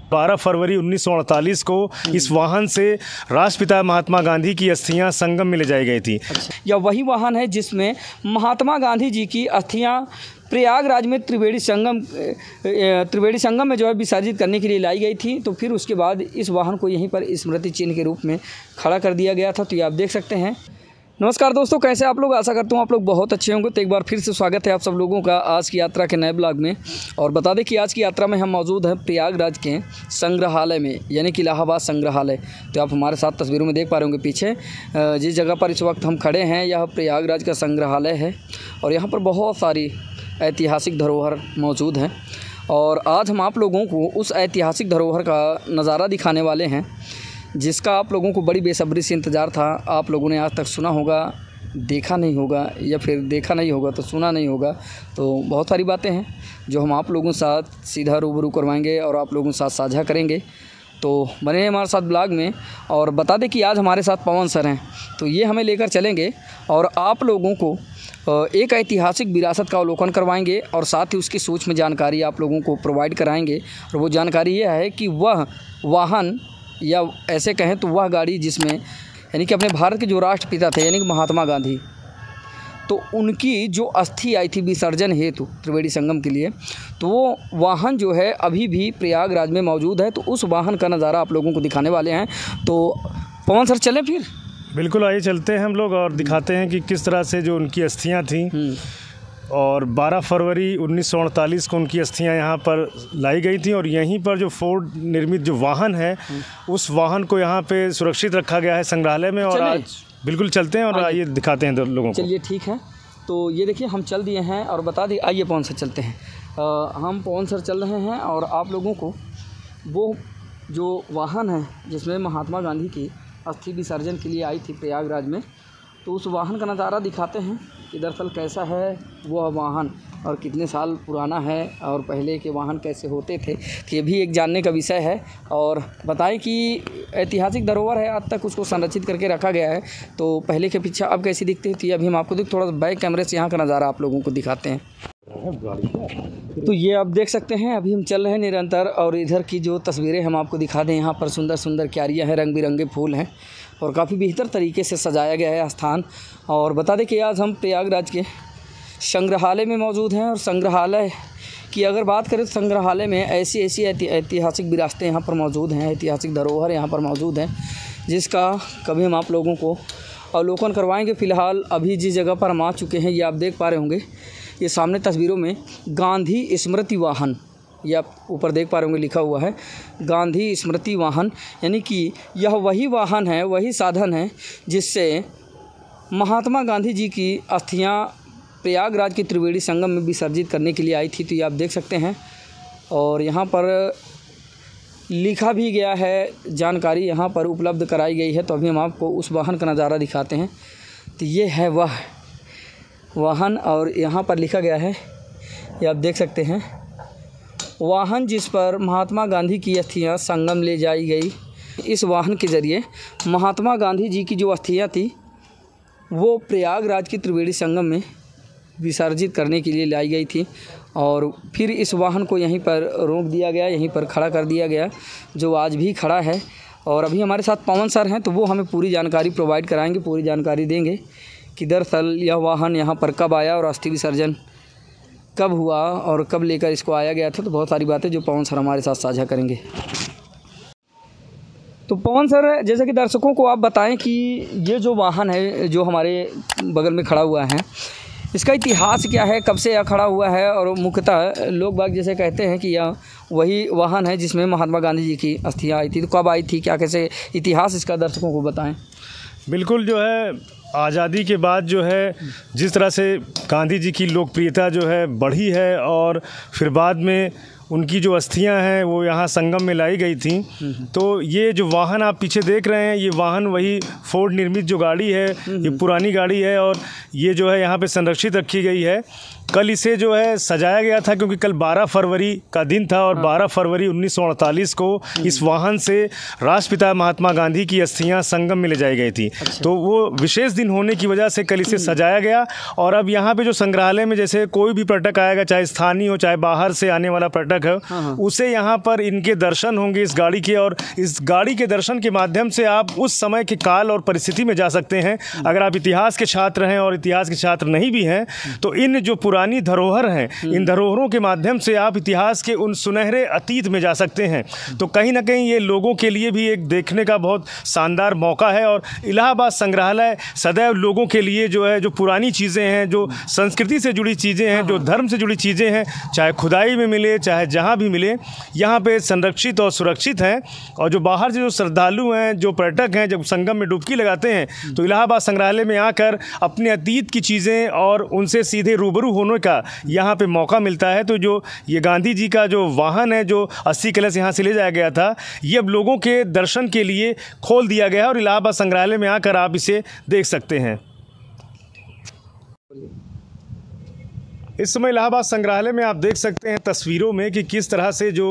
12 फरवरी 1948 को इस वाहन से राष्ट्रपिता महात्मा गांधी की अस्थियां संगम में ले जाई गई थी। यह वही वाहन है जिसमें महात्मा गांधी जी की अस्थियां प्रयागराज में त्रिवेणी संगम में जो है विसर्जित करने के लिए लाई गई थी। तो फिर उसके बाद इस वाहन को यहीं पर स्मृति चिन्ह के रूप में खड़ा कर दिया गया था। तो ये आप देख सकते हैं। नमस्कार दोस्तों, कैसे आप लोग? आशा करता हूँ आप लोग बहुत अच्छे होंगे। तो एक बार फिर से स्वागत है आप सब लोगों का आज की यात्रा के नए ब्लॉग में। और बता दें कि आज की यात्रा में हम मौजूद हैं प्रयागराज के संग्रहालय में, यानी कि इलाहाबाद संग्रहालय। तो आप हमारे साथ तस्वीरों में देख पा रहे होंगे पीछे जिस जगह पर इस वक्त हम खड़े हैं, यह प्रयागराज का संग्रहालय है। और यहाँ पर बहुत सारी ऐतिहासिक धरोहर मौजूद हैं। और आज हम आप लोगों को उस ऐतिहासिक धरोहर का नज़ारा दिखाने वाले हैं जिसका आप लोगों को बड़ी बेसब्री से इंतज़ार था। आप लोगों ने आज तक सुना होगा, देखा नहीं होगा, या फिर देखा नहीं होगा तो सुना नहीं होगा। तो बहुत सारी बातें हैं जो हम आप लोगों के साथ सीधा रूबरू करवाएंगे और आप लोगों के साथ साझा करेंगे। तो बने हमारे साथ ब्लॉग में। और बता दें कि आज हमारे साथ पवन सर हैं, तो ये हमें लेकर चलेंगे और आप लोगों को एक ऐतिहासिक विरासत का अवलोकन करवाएंगे और साथ ही उसकी सूक्ष्म जानकारी आप लोगों को प्रोवाइड कराएंगे। और वो जानकारी ये है कि वह वाहन, या ऐसे कहें तो वह गाड़ी जिसमें यानी कि अपने भारत के जो राष्ट्रपिता थे यानी कि महात्मा गांधी, तो उनकी जो अस्थि आई थी विसर्जन हेतु त्रिवेणी संगम के लिए, तो वो वाहन जो है अभी भी प्रयागराज में मौजूद है। तो उस वाहन का नज़ारा आप लोगों को दिखाने वाले हैं। तो पवन सर चलें फिर? बिल्कुल, आइए चलते हैं हम लोग और दिखाते हैं कि किस तरह से जो उनकी अस्थियां थीं। और 12 फरवरी 1948 को उनकी अस्थियां यहाँ पर लाई गई थी। और यहीं पर जो फोर्ड निर्मित जो वाहन है, उस वाहन को यहाँ पे सुरक्षित रखा गया है संग्रहालय में। और आज बिल्कुल चलते हैं और आइए दिखाते हैं लोगों को। चलिए ठीक है। तो ये देखिए हम चल दिए हैं और बता दिए। आइए पवन सर चलते हैं। हम पवन सर चल रहे हैं और आप लोगों को वो जो वाहन है जिसमें महात्मा गांधी की अस्थि विसर्जन के लिए आई थी प्रयागराज में, तो उस वाहन का नज़ारा दिखाते हैं कि दरअसल कैसा है वह वाहन और कितने साल पुराना है और पहले के वाहन कैसे होते थे। तो ये भी एक जानने का विषय है। और बताएं कि ऐतिहासिक धरोहर है, आज तक उसको संरक्षित करके रखा गया है। तो पहले के पीछे अब कैसी दिखती थी, अभी हम आपको थोड़ा बैक कैमरे से यहाँ का नज़ारा आप लोगों को दिखाते हैं। तो ये आप देख सकते हैं, अभी हम चल रहे हैं निरंतर। और इधर की जो तस्वीरें हम आपको दिखा दें, यहाँ पर सुंदर सुंदर क्यारियाँ हैं, रंग बिरंगे फूल हैं और काफ़ी बेहतर तरीके से सजाया गया है स्थान। और बता दें कि आज हम प्रयागराज के संग्रहालय में मौजूद हैं। और संग्रहालय की अगर बात करें तो संग्रहालय में ऐसी ऐतिहासिक विरासतें यहाँ पर मौजूद हैं, ऐतिहासिक धरोहर यहाँ पर मौजूद हैं जिसका कभी हम आप लोगों को अवलोकन करवाएंगे। फ़िलहाल अभी जिस जगह पर हम आ चुके हैं, ये आप देख पा रहे होंगे, ये सामने तस्वीरों में गांधी स्मृति वाहन, ये आप ऊपर देख पा रहे होंगे लिखा हुआ है गांधी स्मृति वाहन। यानी कि यह वही वाहन है, वही साधन है जिससे महात्मा गांधी जी की अस्थियां प्रयागराज के त्रिवेणी संगम में विसर्जित करने के लिए आई थी। तो ये आप देख सकते हैं। और यहाँ पर लिखा भी गया है, जानकारी यहाँ पर उपलब्ध कराई गई है। तो अभी हम आपको उस वाहन का नज़ारा दिखाते हैं। तो ये है वह वाहन और यहाँ पर लिखा गया है, ये आप देख सकते हैं, वाहन जिस पर महात्मा गांधी की अस्थियां संगम ले जाई गई। इस वाहन के ज़रिए महात्मा गांधी जी की जो अस्थियां थी वो प्रयागराज की त्रिवेणी संगम में विसर्जित करने के लिए लाई गई थी। और फिर इस वाहन को यहीं पर रोक दिया गया, यहीं पर खड़ा कर दिया गया, जो आज भी खड़ा है। और अभी हमारे साथ पवन सर हैं, तो वो हमें पूरी जानकारी प्रोवाइड कराएंगे, पूरी जानकारी देंगे कि दरअसल यह वाहन यहाँ पर कब आया और अस्थि विसर्जन कब हुआ और कब लेकर इसको आया गया था। तो बहुत सारी बातें जो पवन सर हमारे साथ साझा करेंगे। तो पवन सर, जैसे कि दर्शकों को आप बताएं कि ये जो वाहन है जो हमारे बगल में खड़ा हुआ है, इसका इतिहास क्या है, कब से यह खड़ा हुआ है। और मुख्यतः लोग बाग जैसे कहते हैं कि यह वही वाहन है जिसमें महात्मा गांधी जी की अस्थियाँ आई थी, तो कब आई थी, क्या कैसे इतिहास इसका दर्शकों को बताएं। बिल्कुल, जो है आज़ादी के बाद जो है जिस तरह से गांधी जी की लोकप्रियता जो है बढ़ी है और फिर बाद में उनकी जो अस्थियां हैं वो यहाँ संगम में लाई गई थी। तो ये जो वाहन आप पीछे देख रहे हैं, ये वाहन वही फोर्ड निर्मित जो गाड़ी है, ये पुरानी गाड़ी है और ये जो है यहाँ पे संरक्षित रखी गई है। कल इसे जो है सजाया गया था क्योंकि कल 12 फरवरी का दिन था और 12 फरवरी 1948 को इस वाहन से राष्ट्रपिता महात्मा गांधी की अस्थियां संगम में ले जाई गई थी। तो वो विशेष दिन होने की वजह से कल इसे सजाया गया। और अब यहाँ पे जो संग्रहालय में जैसे कोई भी पर्यटक आएगा, चाहे स्थानीय हो चाहे बाहर से आने वाला पर्यटक पर्यटक है उसे यहाँ पर इनके दर्शन होंगे इस गाड़ी के, और इस गाड़ी के दर्शन के माध्यम से आप उस समय के काल और परिस्थिति में जा सकते हैं। अगर आप इतिहास के छात्र हैं और इतिहास के छात्र नहीं भी हैं तो इन जो पुरानी धरोहर हैं, इन धरोहरों के माध्यम से आप इतिहास के उन सुनहरे अतीत में जा सकते हैं। तो कहीं ना कहीं ये लोगों के लिए भी एक देखने का बहुत शानदार मौका है। और इलाहाबाद संग्रहालय सदैव लोगों के लिए जो है, जो पुरानी चीज़ें हैं, जो संस्कृति से जुड़ी चीज़ें हैं, जो धर्म से जुड़ी चीज़ें हैं, चाहे खुदाई में मिले चाहे जहाँ भी मिले, यहाँ पे संरक्षित और सुरक्षित हैं। और जो बाहर से जो श्रद्धालु हैं, जो पर्यटक हैं, जब संगम में डुबकी लगाते हैं तो इलाहाबाद संग्रहालय में आकर अपने अतीत की चीज़ें और उनसे सीधे रूबरू होने का यहाँ पे मौका मिलता है। तो जो ये गांधी जी का जो वाहन है, जो अस्थि कलश यहाँ से ले जाया गया था, ये अब लोगों के दर्शन के लिए खोल दिया गया है और इलाहाबाद संग्रहालय में आकर आप इसे देख सकते हैं। इस समय इलाहाबाद संग्रहालय में आप देख सकते हैं तस्वीरों में कि किस तरह से जो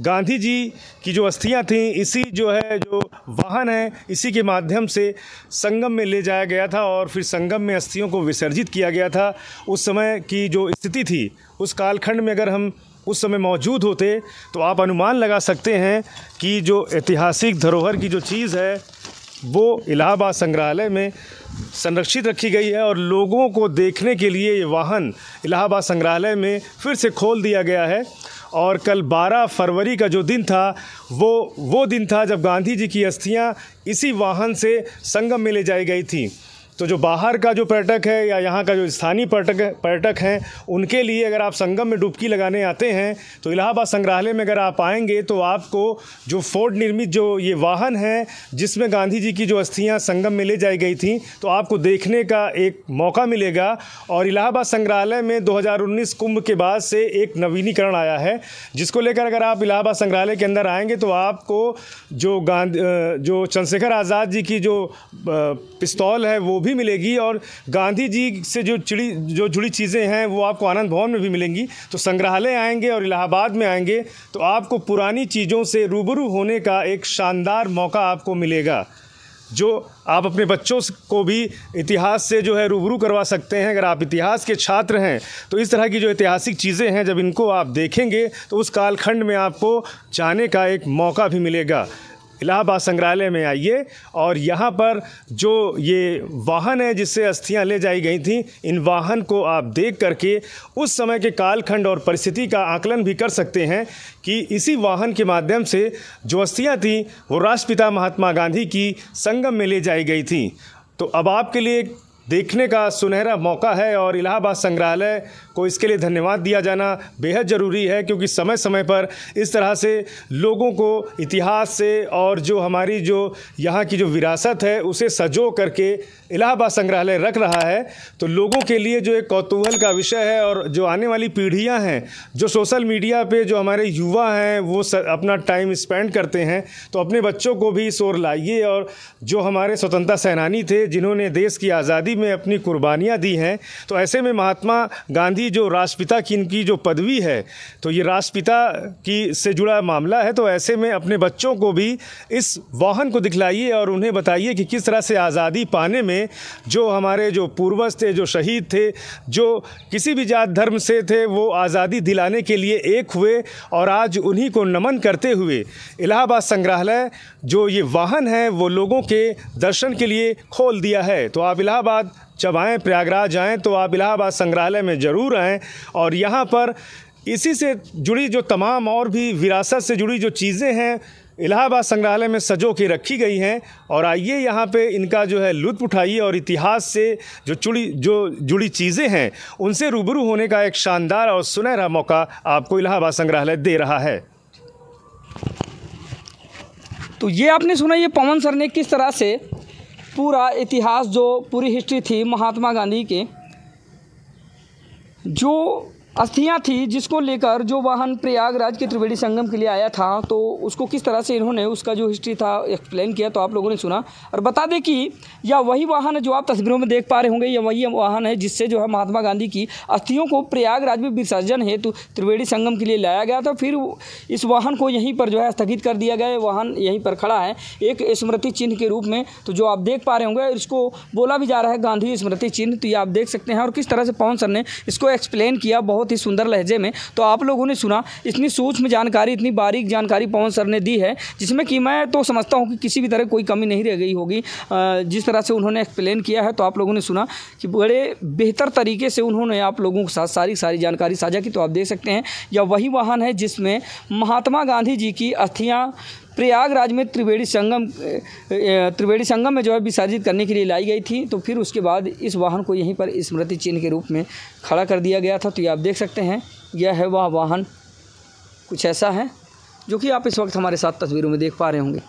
गांधी जी की जो अस्थियां थीं, इसी जो है जो वाहन है, इसी के माध्यम से संगम में ले जाया गया था और फिर संगम में अस्थियों को विसर्जित किया गया था। उस समय की जो स्थिति थी, उस कालखंड में अगर हम उस समय मौजूद होते तो आप अनुमान लगा सकते हैं कि जो ऐतिहासिक धरोहर की जो चीज़ है वो इलाहाबाद संग्रहालय में संरक्षित रखी गई है और लोगों को देखने के लिए ये वाहन इलाहाबाद संग्रहालय में फिर से खोल दिया गया है। और कल 12 फरवरी का जो दिन था वो दिन था जब गांधी जी की अस्थियां इसी वाहन से संगम में ले जाई गई थी। तो जो बाहर का जो पर्यटक है या यहाँ का जो स्थानीय पर्यटक हैं, उनके लिए अगर आप संगम में डुबकी लगाने आते हैं तो इलाहाबाद संग्रहालय में अगर आप आएंगे तो आपको जो फोर्ड निर्मित जो ये वाहन है जिसमें गांधी जी की जो अस्थियां संगम में ले जाई गई थी, तो आपको देखने का एक मौका मिलेगा। और इलाहाबाद संग्रहालय में 2019 कुंभ के बाद से एक नवीनीकरण आया है, जिसको लेकर अगर आप इलाहाबाद संग्रहालय के अंदर आएँगे तो आपको जो चंद्रशेखर आज़ाद जी की जो पिस्तौल है वो भी मिलेगी और गांधी जी से जो जुड़ी चीज़ें हैं वो आपको आनंद भवन में भी मिलेंगी। तो संग्रहालय आएंगे और इलाहाबाद में आएंगे तो आपको पुरानी चीज़ों से रूबरू होने का एक शानदार मौका आपको मिलेगा, जो आप अपने बच्चों को भी इतिहास से जो है रूबरू करवा सकते हैं। अगर आप इतिहास के छात्र हैं तो इस तरह की जो ऐतिहासिक चीज़ें हैं जब इनको आप देखेंगे तो उस कालखंड में आपको जाने का एक मौका भी मिलेगा। इलाहाबाद संग्रहालय में आइए और यहाँ पर जो ये वाहन है जिससे अस्थियाँ ले जाई गई थी, इन वाहन को आप देख करके उस समय के कालखंड और परिस्थिति का आकलन भी कर सकते हैं कि इसी वाहन के माध्यम से जो अस्थियाँ थीं वो राष्ट्रपिता महात्मा गांधी की संगम में ले जाई गई थी। तो अब आपके लिए देखने का सुनहरा मौका है और इलाहाबाद संग्रहालय को इसके लिए धन्यवाद दिया जाना बेहद ज़रूरी है, क्योंकि समय समय पर इस तरह से लोगों को इतिहास से और जो हमारी जो यहाँ की जो विरासत है उसे सजो करके इलाहाबाद संग्रहालय रख रहा है। तो लोगों के लिए जो एक कौतूहल का विषय है और जो आने वाली पीढ़ियाँ हैं, जो सोशल मीडिया पे जो हमारे युवा हैं वो अपना टाइम स्पेंड करते हैं, तो अपने बच्चों को भी इस ओर लाइए। और जो हमारे स्वतंत्रता सेनानी थे जिन्होंने देश की आज़ादी में अपनी कुर्बानियाँ दी हैं, तो ऐसे में महात्मा गांधी जो राष्ट्रपिता की इनकी जो पदवी है, तो ये राष्ट्रपिता की से जुड़ा मामला है। तो ऐसे में अपने बच्चों को भी इस वाहन को दिखलाइए और उन्हें बताइए कि किस तरह से आज़ादी पाने में जो हमारे जो पूर्वज थे, जो शहीद थे, जो किसी भी जात धर्म से थे, वो आज़ादी दिलाने के लिए एक हुए और आज उन्हीं को नमन करते हुए इलाहाबाद संग्रहालय जो ये वाहन है वो लोगों के दर्शन के लिए खोल दिया है। तो आप इलाहाबाद जब आएँ, प्रयागराज आएँ, तो आप इलाहाबाद संग्रहालय में ज़रूर आएँ और यहाँ पर इसी से जुड़ी जो तमाम और भी विरासत से जुड़ी जो चीज़ें हैं इलाहाबाद संग्रहालय में सजो के रखी गई हैं। और आइए यहाँ पे इनका जो है लुत्फ़ उठाइए और इतिहास से जो जुड़ी चीज़ें हैं उनसे रूबरू होने का एक शानदार और सुनहरा मौका आपको इलाहाबाद संग्रहालय दे रहा है। तो ये आपने सुना, ये पवन सर ने किस तरह से पूरा इतिहास, जो पूरी हिस्ट्री थी महात्मा गांधी के, जो अस्थियां थी जिसको लेकर जो वाहन प्रयागराज के त्रिवेणी संगम के लिए आया था, तो उसको किस तरह से इन्होंने उसका जो हिस्ट्री था एक्सप्लेन किया, तो आप लोगों ने सुना। और बता दें कि यह वही वाहन है जो आप तस्वीरों में देख पा रहे होंगे, यह वही वाहन है जिससे जो है महात्मा गांधी की अस्थियों को प्रयागराज में विसर्जन हेतु त्रिवेणी संगम के लिए लाया गया था। फिर इस वाहन को यहीं पर जो है स्थगित कर दिया गया। वाहन यहीं पर खड़ा है एक स्मृति चिन्ह के रूप में, तो जो आप देख पा रहे होंगे, इसको बोला भी जा रहा है गांधी स्मृति चिन्ह। तो ये आप देख सकते हैं और किस तरह से पवन सर ने इसको एक्सप्लेन किया, बहुत बहुत ही सुंदर लहजे में। तो आप लोगों ने सुना, इतनी सूक्ष्म जानकारी, इतनी बारीक जानकारी पवन सर ने दी है, जिसमें कि मैं तो समझता हूँ कि किसी भी तरह कोई कमी नहीं रह गई होगी। जिस तरह से उन्होंने एक्सप्लेन किया है, तो आप लोगों ने सुना कि बड़े बेहतर तरीके से उन्होंने आप लोगों के साथ सारी जानकारी साझा की। तो आप देख सकते हैं यह वही वाहन है जिसमें महात्मा गांधी जी की अस्थियां प्रयागराज में त्रिवेणी संगम में जो है विसर्जित करने के लिए लाई गई थी। तो फिर उसके बाद इस वाहन को यहीं पर स्मृति चिन्ह के रूप में खड़ा कर दिया गया था। तो ये आप देख सकते हैं, यह है वह वाहन, कुछ ऐसा है जो कि आप इस वक्त हमारे साथ तस्वीरों में देख पा रहे होंगे।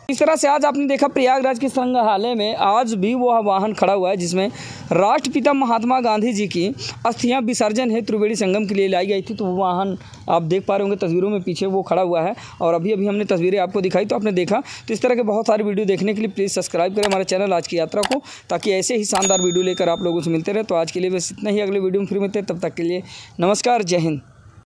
इस तरह से आज आपने देखा प्रयागराज के संग्रहालय में आज भी वह वाहन खड़ा हुआ है जिसमें राष्ट्रपिता महात्मा गांधी जी की अस्थियां विसर्जन है त्रिवेणी संगम के लिए लाई गई थी। तो वो वाहन आप देख पा रहे होंगे तस्वीरों में, पीछे वो खड़ा हुआ है। और अभी हमने तस्वीरें आपको दिखाई तो आपने देखा। तो इस तरह के बहुत सारे वीडियो देखने के लिए प्लीज़ सब्सक्राइब करें हमारे चैनल आज की यात्रा को, ताकि ऐसे ही शानदार वीडियो लेकर आप लोगों से मिलते रहे। तो आज के लिए बस इतना ही, अगले वीडियो में फिर मिलते हैं, तब तक के लिए नमस्कार, जय हिंद।